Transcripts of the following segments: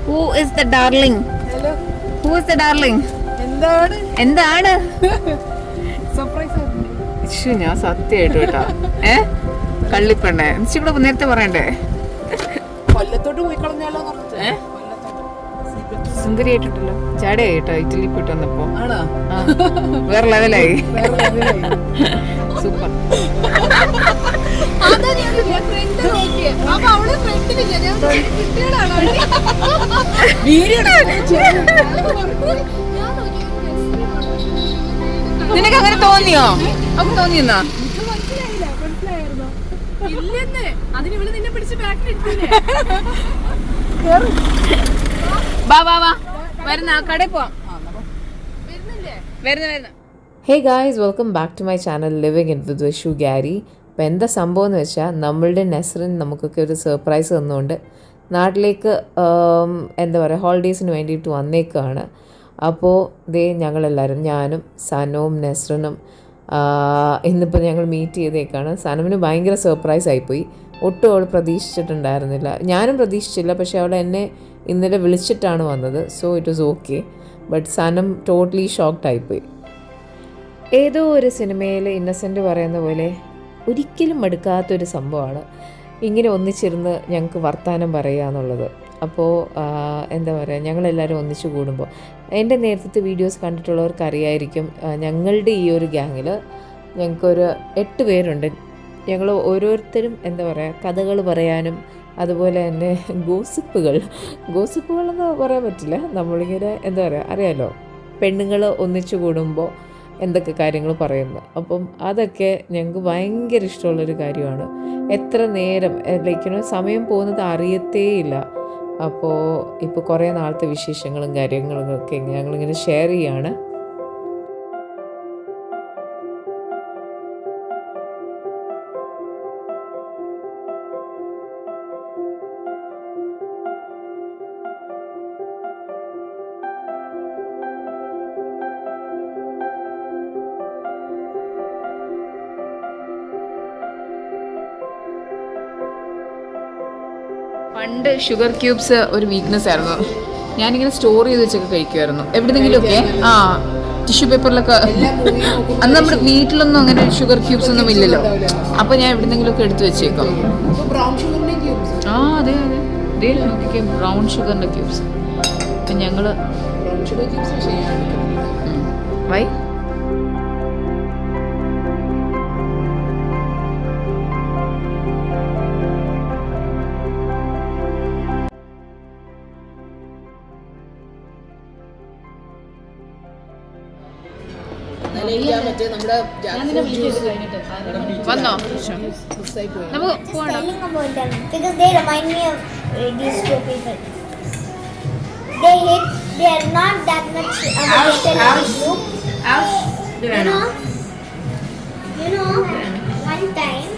Who is the darling? Hello. Who is the darling? എന്താണ് surprise ഞാൻ സത്യമായിട്ട് കേട്ടോ. കള്ളിപ്പെണ്ണേ ഇവിടെ നേരത്തെ പറയണ്ടേ? കൊല്ലത്തോട്ട് പോയി കളഞ്ഞാലോ? സുന്ദരിയായിട്ടുണ്ടല്ലോ. ചാടയായിട്ടോ ഇറ്റലി പോയിട്ട് വന്നപ്പോ. ആണോ? വേറെ ലെവലായി. സൂപ്പർ. നിനക്ക് അങ്ങനെ തോന്നിയോ? അവക്ക് തോന്നിയെന്നാ? വരുന്ന കടയിൽ പോവാം. Hey guys, welcome back to my channel living in with Vishu ഗാരി. ഇപ്പം എന്താ സംഭവം എന്ന് വെച്ചാൽ നമ്മളുടെ നെസ്റിൻ നമുക്കൊക്കെ ഒരു സർപ്രൈസ് തന്നുകൊണ്ട് നാട്ടിലേക്ക് എന്താ പറയുക ഹോളിഡേയ്സിന് വേണ്ടിയിട്ട് വന്നേക്കാണ്. അപ്പോൾ ദേ ഞങ്ങളെല്ലാവരും, ഞാനും സനവും നെസ്റിനും ഇന്നിപ്പോൾ ഞങ്ങൾ മീറ്റ് ചെയ്തേക്കാണ്. സനമിന് ഭയങ്കര സർപ്രൈസ് ആയിപ്പോയി. ഒട്ടും അവൾ പ്രതീക്ഷിച്ചിട്ടുണ്ടായിരുന്നില്ല, ഞാനും പ്രതീക്ഷിച്ചില്ല. പക്ഷേ അവൾ എന്നെ ഇന്നലെ വിളിച്ചിട്ടാണ് വന്നത്. So it was okay. But Sanam totally shocked ആയിപ്പോയി. ഏതോ ഒരു സിനിമയിൽ ഇന്നസെൻ്റ് പറയുന്ന പോലെ ഒരിക്കലും മടുക്കാത്തൊരു സംഭവമാണ് ഇങ്ങനെ ഒന്നിച്ചിരുന്ന് ഞങ്ങൾക്ക് വർത്തമാനം പറയുക എന്നുള്ളത്. അപ്പോൾ എന്താ പറയുക, ഞങ്ങളെല്ലാവരും ഒന്നിച്ച് കൂടുമ്പോൾ, എൻ്റെ നേരത്തെ വീഡിയോസ് കണ്ടിട്ടുള്ളവർക്ക് അറിയായിരിക്കും, ഞങ്ങളുടെ ഈ ഒരു ഗ്യാങ്ങിൽ ഞങ്ങൾക്കൊരു 8 പേരുണ്ട്. ഞങ്ങൾ ഓരോരുത്തരും എന്താ പറയുക കഥകൾ പറയാനും അതുപോലെ തന്നെ ഗോസിപ്പുകളെന്ന് പറയാൻ പറ്റില്ല, നമ്മളിങ്ങനെ എന്താ പറയുക അറിയാലോ, പെണ്ണുങ്ങൾ ഒന്നിച്ചു കൂടുമ്പോൾ എന്തൊക്കെ കാര്യങ്ങൾ പറയുന്നു. അപ്പം അതൊക്കെ ഞങ്ങൾക്ക് ഭയങ്കര ഇഷ്ടമുള്ളൊരു കാര്യമാണ്. എത്ര നേരം സമയം പോകുന്നത് അറിയത്തേയില്ല. അപ്പോൾ ഇപ്പോൾ കുറേ നാളത്തെ വിശേഷങ്ങളും കാര്യങ്ങളും ഒക്കെ ഞങ്ങളിങ്ങനെ ഷെയർ ചെയ്യാണ്. പണ്ട് ഷുഗർ ക്യൂബ്സ് ഒരു വീക്ക്നെസ് ആയിരുന്നു. ഞാനിങ്ങനെ സ്റ്റോർ ചെയ്ത് വെച്ചൊക്കെ കഴിക്കുമായിരുന്നു എവിടെന്നെങ്കിലുമൊക്കെ. ടിഷ്യൂ പേപ്പറിലൊക്കെ. അന്ന് നമ്മുടെ വീട്ടിലൊന്നും അങ്ങനെ ഷുഗർ ക്യൂബ്സ് ഒന്നും ഇല്ലല്ലോ. അപ്പോൾ ഞാൻ എവിടെന്നെങ്കിലുമൊക്കെ എടുത്ത് വെച്ചേക്കാം. അതെ അതെ ഇതേ നോക്കിക്കേ, ബ്രൗൺ ഷുഗറിൻ്റെ ക്യൂബ്സ്. അപ്പം ഞങ്ങൾ വൈ വന്നോ? നമുക്ക് പോകണം. Because they remind me of these two people. They are not that much affected as you. You know, one time,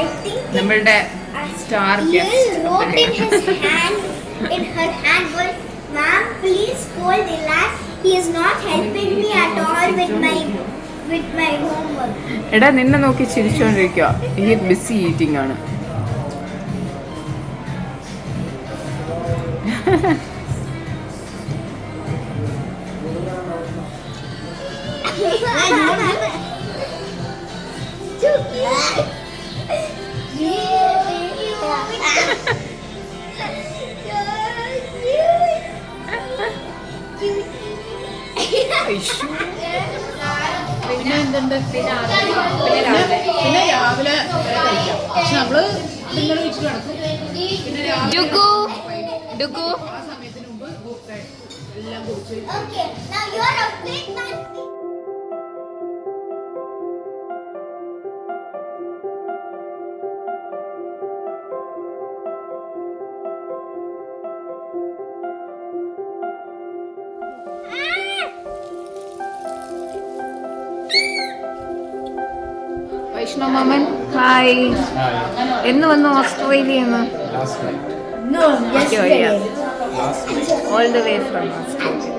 I think നമ്മളുടെ star wrote in her hand was, "Ma'am, please scold the lad. He is not helping me at all with my homework." എടാ നിന്നെ നോക്കി ചിരിച്ചോണ്ടിരിക്കുക. ഈ BC eating ആണ്. പിന്നെ എന്തുണ്ട്? പിന്നെ രാവിലെ കഴിക്കാം. പക്ഷെ നമ്മള് നിങ്ങൾ വെച്ചിട്ട് നടക്കും. ആ സമയത്തിന് മുമ്പ് എല്ലാം കുറിച്ച് Okay, now you are a big man. Vaishnav മാമൻ ഹായ്. എന്ന് വന്നു ഓസ്ട്രേലിയന്ന്? No, yesterday. All the way from Australia.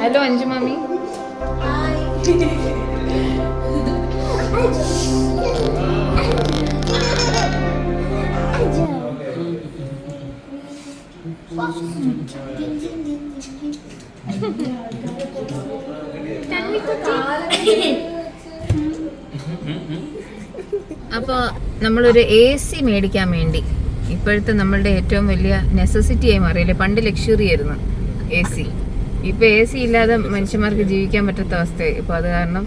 Hello Anju mami. അപ്പോൾ നമ്മളൊരു AC മേടിക്കാൻ വേണ്ടി ഇപ്പോഴത്തെ നമ്മളുടെ ഏറ്റവും വലിയ നെസസിറ്റിയായി മാറിയില്ലേ. പണ്ട് ലക്ഷറി ആയിരുന്നു AC. ഇപ്പോൾ AC ഇല്ലാതെ മനുഷ്യന്മാർക്ക് ജീവിക്കാൻ പറ്റാത്ത അവസ്ഥയായി. ഇപ്പോൾ അത് കാരണം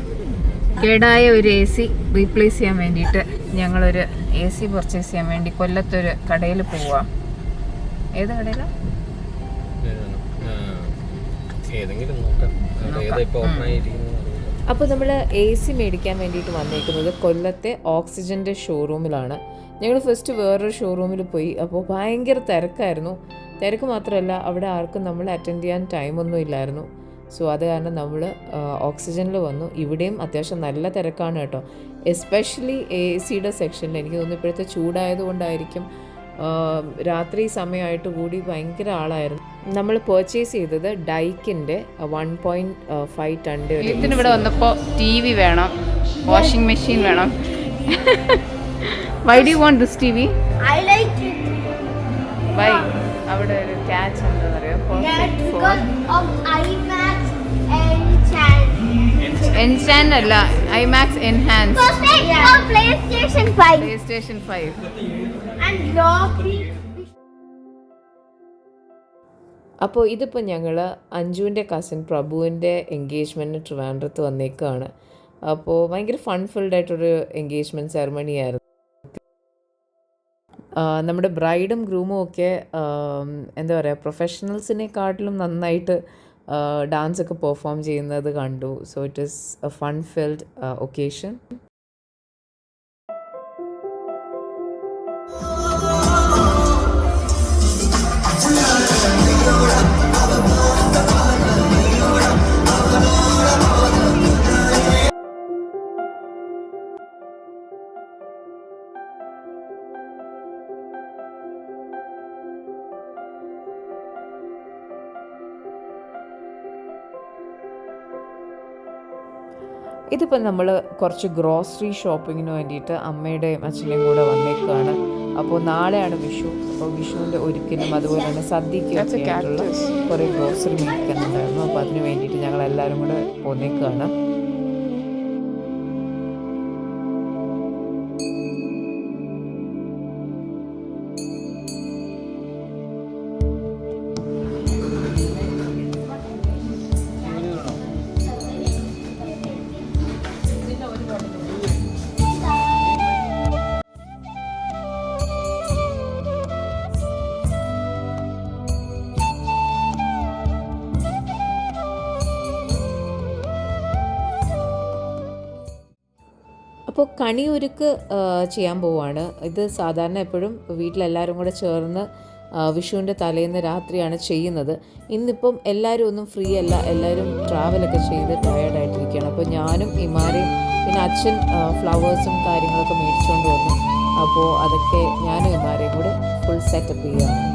കേടായ ഒരു AC റീപ്ലേസ് ചെയ്യാൻ വേണ്ടിയിട്ട് ഞങ്ങളൊരു AC പർച്ചേസ് ചെയ്യാൻ വേണ്ടി കൊല്ലത്തൊരു കടയിൽ പോവാം. ഏത് കടയിലാണ്? അപ്പോൾ നമ്മൾ AC മേടിക്കാൻ വേണ്ടിയിട്ട് വന്നേക്കുന്നത് കൊല്ലത്തെ ഓക്സിജൻ്റെ ഷോറൂമിലാണ്. ഞങ്ങൾ ഫസ്റ്റ് വേറൊരു ഷോറൂമിൽ പോയി. അപ്പോൾ ഭയങ്കര തിരക്കായിരുന്നു. തിരക്ക് മാത്രമല്ല, അവിടെ ആർക്കും നമ്മൾ അറ്റൻഡ് ചെയ്യാൻ ടൈമൊന്നും ഇല്ലായിരുന്നു. സോ അത് കാരണം നമ്മൾ ഓക്സിജനിൽ വന്നു. ഇവിടെയും അത്യാവശ്യം നല്ല തിരക്കാണ് കേട്ടോ. എസ്പെഷ്യലി ACയുടെ സെക്ഷനിൽ. എനിക്ക് തോന്നുന്നു ഇപ്പോഴത്തെ ചൂടായതുകൊണ്ടായിരിക്കും, രാത്രി സമയമായിട്ട് കൂടി ഭയങ്കര ആളായിരുന്നു. നമ്മൾ പർച്ചേസ് ചെയ്തത് ഡൈക്കിൻ്റെ 1.5 ടണ്ണിൻ്റെ ഒരു. ഇവിടെ വന്നപ്പോൾ TV വേണം, വാഷിംഗ് മെഷീൻ വേണം. Why do you want this TV? I like it. Why? അവിടെ ഒരു ക്യാച്ച് എന്താ പറയുക, perfect for Because of IMAX Enchant. Enchant അല്ല, IMAX Enhance. Perfect for PlayStation 5. PlayStation 5. And Rocky. അപ്പോൾ ഇതിപ്പോൾ ഞങ്ങൾ അഞ്ജുവിൻ്റെ കസിൻ പ്രഭുവിൻ്റെ എൻഗേജ്മെൻറ്റിന് ട്രിവാൻഡ്രത്ത് വന്നേക്കാണ്. അപ്പോൾ ഭയങ്കര ഫൺ ഫിൽഡ് ആയിട്ടൊരു എൻഗേജ്മെൻറ്റ് സെറമണി ആയിരുന്നു. നമ്മുടെ ബ്രൈഡും ഗ്രൂമും ഒക്കെ എന്താ പറയുക, പ്രൊഫഷണൽസിനെക്കാട്ടിലും നന്നായിട്ട് ഡാൻസൊക്കെ പെർഫോം ചെയ്യുന്നത് കണ്ടു. So it is A fun filled occasion. ഇതിപ്പോൾ നമ്മൾ കുറച്ച് ഗ്രോസറി ഷോപ്പിങ്ങിന് വേണ്ടിയിട്ട് അമ്മയുടെയും അച്ഛൻ്റെയും കൂടെ വന്നേക്കുകയാണ്. അപ്പോൾ നാളെയാണ് വിഷു. അപ്പോൾ വിഷുവിൻ്റെ ഒരുക്കിനും അതുപോലെ തന്നെ സദ്യയ്ക്കും ഒക്കെ ആയിട്ടുള്ള കുറേ ഗ്രോസറി മേടിക്കാനുണ്ടായിരുന്നു. അപ്പോൾ അതിന് വേണ്ടിയിട്ട് ഞങ്ങൾ എല്ലാവരും കൂടെ പോന്നേക്കുകയാണ്. അപ്പോൾ കണിയൊരുക്ക് ചെയ്യാൻ പോവുകയാണ്. ഇത് സാധാരണ എപ്പോഴും വീട്ടിലെല്ലാവരും കൂടെ ചേർന്ന് വിഷുവിൻ്റെ തലേന്ന് രാത്രിയാണ് ചെയ്യുന്നത്. ഇന്നിപ്പം എല്ലാവരും ഒന്നും ഫ്രീ അല്ല, എല്ലാവരും ട്രാവലൊക്കെ ചെയ്ത് ടയേർഡായിട്ടിരിക്കുകയാണ്. അപ്പോൾ ഞാനും ഇമാരെയും പിന്നെ അച്ഛൻ ഫ്ലവേഴ്സും കാര്യങ്ങളൊക്കെ മേടിച്ചുകൊണ്ട് വന്നു. അപ്പോൾ അതൊക്കെ ഞാനും ഇമാരെയും കൂടെ ഫുൾ സെറ്റപ്പ് ചെയ്യുകയാണ്.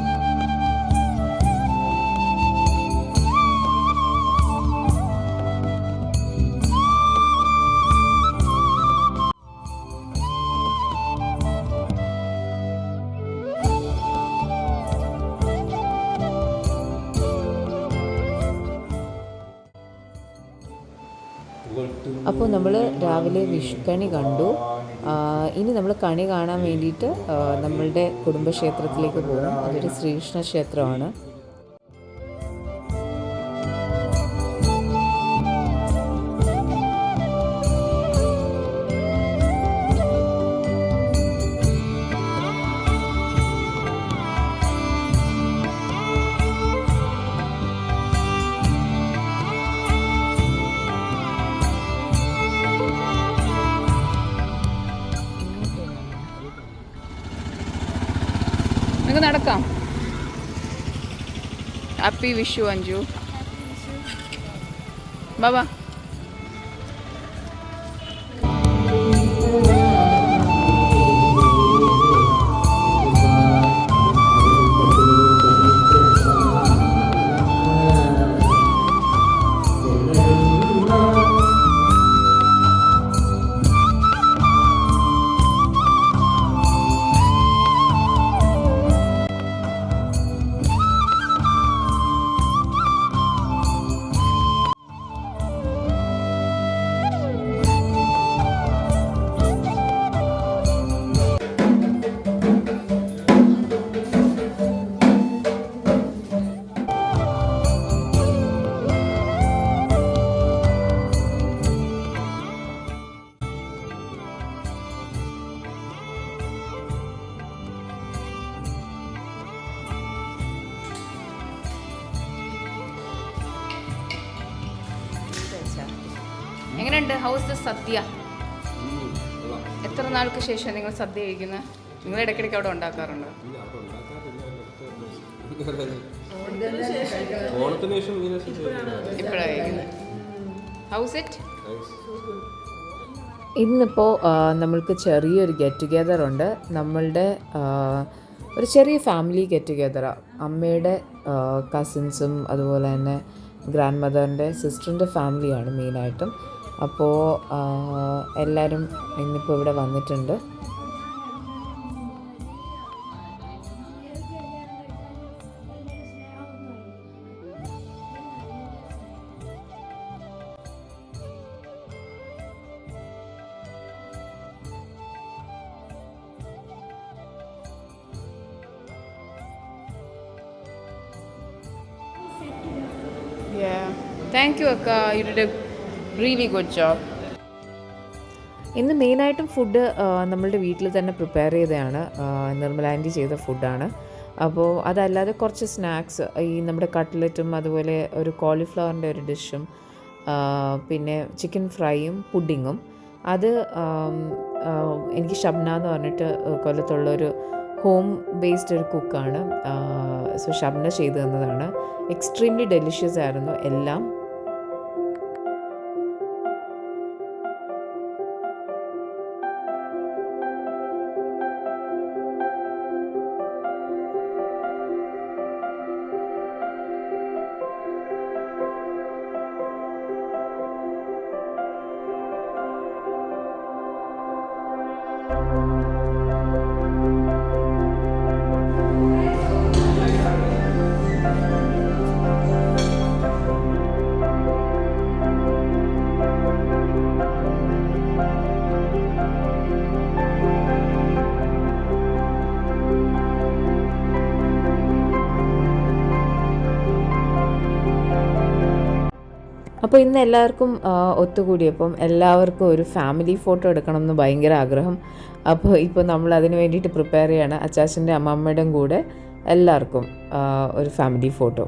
അപ്പോൾ നമ്മൾ രാവിലെ വിഷുക്കണി കണ്ടു. ഇനി നമ്മൾ കണി കാണാൻ വേണ്ടിയിട്ട് നമ്മളുടെ കുടുംബക്ഷേത്രത്തിലേക്ക് പോകും. അതൊരു ശ്രീകൃഷ്ണ ക്ഷേത്രമാണ്. നമുക്ക് നടക്കാം. ഹാപ്പി വിഷു അഞ്ജു. ബാബാ എങ്ങനെയുണ്ട്? ഹൗസ് ദ സദ്യ? എത്ര നാൾക്ക് ശേഷം നിങ്ങൾ സദ്യ കഴിക്കുന്നത്? നിങ്ങൾ ഇടയ്ക്കിടയ്ക്ക് അവിടെ ഉണ്ടാക്കാറുണ്ടോ? ഇപ്പോഴാണ് കഴിക്കുന്നത്. House it? ഇന്നിപ്പോൾ നമ്മൾക്ക് ചെറിയൊരു ഗെറ്റ് ടുഗെദർ ഉണ്ട്. നമ്മളുടെ ഒരു ചെറിയ ഫാമിലി ഗെറ്റ് ടുഗെദറാണ്. അമ്മയുടെ കസിൻസും അതുപോലെ തന്നെ ഗ്രാൻഡ് മദറിൻ്റെ സിസ്റ്ററിൻ്റെ ഫാമിലിയാണ് മെയിനായിട്ടും. അപ്പോൾ എല്ലാവരും ഇന്നിപ്പോൾ ഇവിടെ വന്നിട്ടുണ്ട്. താങ്ക് യു അക്ക, you did A really good job. ഇന്ന് മെയിനായിട്ടും ഫുഡ് നമ്മളുടെ വീട്ടിൽ തന്നെ പ്രിപ്പയർ ചെയ്തതാണ്. നിർമ്മല ആൻറ്റി ചെയ്ത ഫുഡാണ്. അപ്പോൾ അതല്ലാതെ കുറച്ച് സ്നാക്സ്, ഈ നമ്മുടെ കട്ട്ലറ്റും അതുപോലെ ഒരു കോളിഫ്ലവറിൻ്റെ ഒരു ഡിഷും പിന്നെ ചിക്കൻ ഫ്രൈയും പുഡിങ്ങും. അത് എനിക്ക് ഷബ്ന എന്ന് പറഞ്ഞിട്ട് കൊല്ലത്തുള്ളൊരു ഹോം ബേസ്ഡ് ഒരു കുക്കാണ്. സോ ഷബ്ന ചെയ്തു തന്നതാണ്. എക്സ്ട്രീംലി ഡെലിഷ്യസ് ആയിരുന്നു എല്ലാം. അപ്പോൾ ഇന്ന് എല്ലാവർക്കും ഒത്തുകൂടിയപ്പം എല്ലാവർക്കും ഒരു ഫാമിലി ഫോട്ടോ എടുക്കണം എന്ന് ഭയങ്കര ആഗ്രഹം. അപ്പോൾ ഇപ്പോൾ നമ്മൾ അതിന് വേണ്ടിയിട്ട് പ്രിപ്പയർ ചെയ്യാണ്. അച്ചാച്ചൻ്റെ അമ്മമ്മയുടെയും കൂടെ എല്ലാവർക്കും ഒരു ഫാമിലി ഫോട്ടോ.